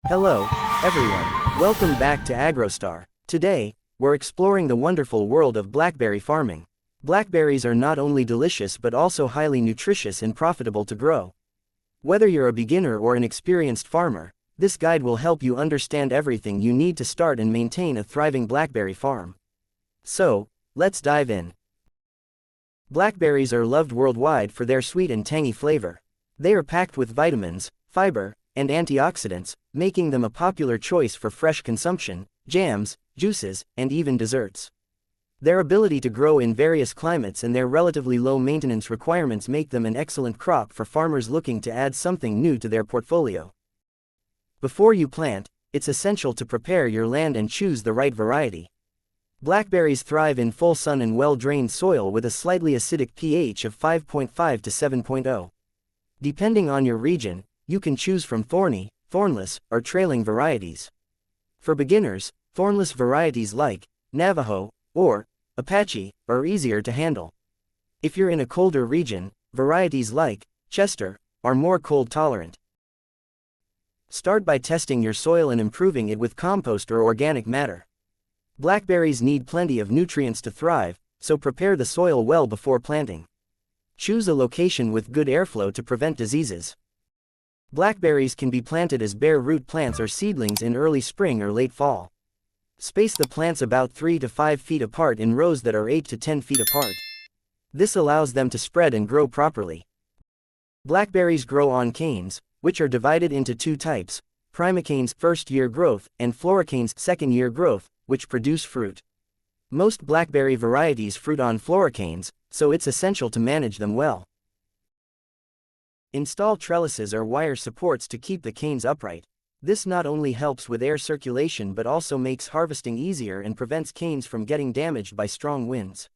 Hello, everyone. Welcome back to AgroStar. Today, we're exploring the wonderful world of blackberry farming. Blackberries are not only delicious but also highly nutritious and profitable to grow. Whether you're a beginner or an experienced farmer, this guide will help you understand everything you need to start and maintain a thriving blackberry farm. So, let's dive in. Blackberries are loved worldwide for their sweet and tangy flavor. They are packed with vitamins, fiber, and antioxidants, making them a popular choice for fresh consumption, jams, juices, and even desserts. Their ability to grow in various climates and their relatively low maintenance requirements make them an excellent crop for farmers looking to add something new to their portfolio. Before you plant, it's essential to prepare your land and choose the right variety. Blackberries thrive in full sun and well-drained soil with a slightly acidic pH of 5.5 to 7.0. Depending on your region, you can choose from thorny, thornless, or trailing varieties. For beginners, thornless varieties like Navajo or Apache are easier to handle. If you're in a colder region, varieties like Chester are more cold tolerant. Start by testing your soil and improving it with compost or organic matter. Blackberries need plenty of nutrients to thrive, so prepare the soil well before planting. Choose a location with good airflow to prevent diseases. Blackberries can be planted as bare root plants or seedlings in early spring or late fall. Space the plants about 3 to 5 feet apart in rows that are 8 to 10 feet apart. This allows them to spread and grow properly. Blackberries grow on canes, which are divided into two types: primocanes first-year growth and floricanes second-year growth, which produce fruit. Most blackberry varieties fruit on floricanes, so it's essential to manage them well. Install trellises or wire supports to keep the canes upright. This not only helps with air circulation but also makes harvesting easier and prevents canes from getting damaged by strong winds.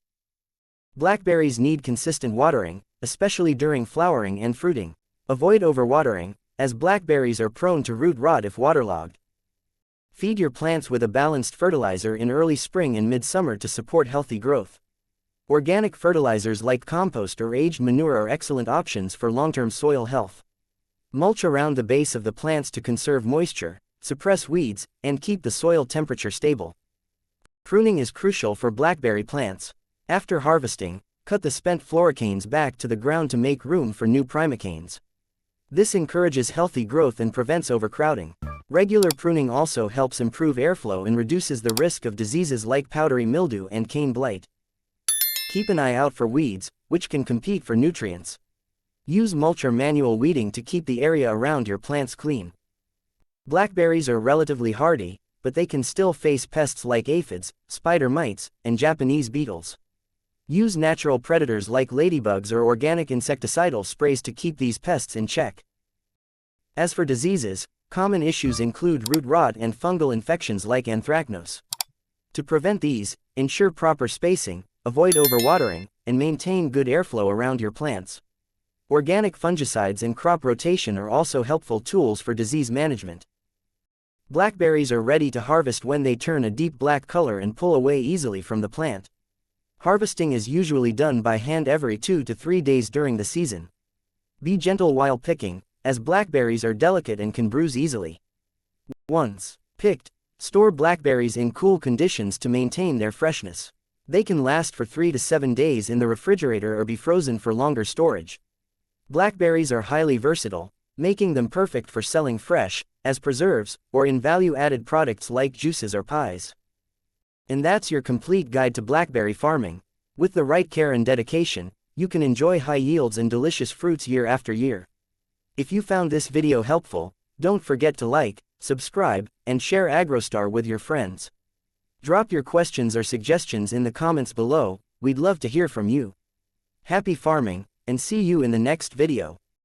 Blackberries need consistent watering, especially during flowering and fruiting. Avoid overwatering, as blackberries are prone to root rot if waterlogged. Feed your plants with a balanced fertilizer in early spring and midsummer to support healthy growth. Organic fertilizers like compost or aged manure are excellent options for long-term soil health. Mulch around the base of the plants to conserve moisture, suppress weeds, and keep the soil temperature stable. Pruning is crucial for blackberry plants. After harvesting, cut the spent floricanes back to the ground to make room for new primocanes. This encourages healthy growth and prevents overcrowding. Regular pruning also helps improve airflow and reduces the risk of diseases like powdery mildew and cane blight. Keep an eye out for weeds, which can compete for nutrients. Use mulch or manual weeding to keep the area around your plants clean. Blackberries are relatively hardy, but they can still face pests like aphids, spider mites, and Japanese beetles. Use natural predators like ladybugs or organic insecticidal sprays to keep these pests in check. As for diseases, common issues include root rot and fungal infections like anthracnose. To prevent these, ensure proper spacing, avoid overwatering, and maintain good airflow around your plants. Organic fungicides and crop rotation are also helpful tools for disease management. Blackberries are ready to harvest when they turn a deep black color and pull away easily from the plant. Harvesting is usually done by hand every 2 to 3 days during the season. Be gentle while picking, as blackberries are delicate and can bruise easily. Once picked, store blackberries in cool conditions to maintain their freshness. They can last for 3 to 7 days in the refrigerator or be frozen for longer storage. Blackberries are highly versatile, making them perfect for selling fresh, as preserves, or in value-added products like juices or pies. And that's your complete guide to blackberry farming. With the right care and dedication, you can enjoy high yields and delicious fruits year after year. If you found this video helpful, don't forget to like, subscribe, and share AgroStar with your friends. Drop your questions or suggestions in the comments below, we'd love to hear from you. Happy farming, and see you in the next video.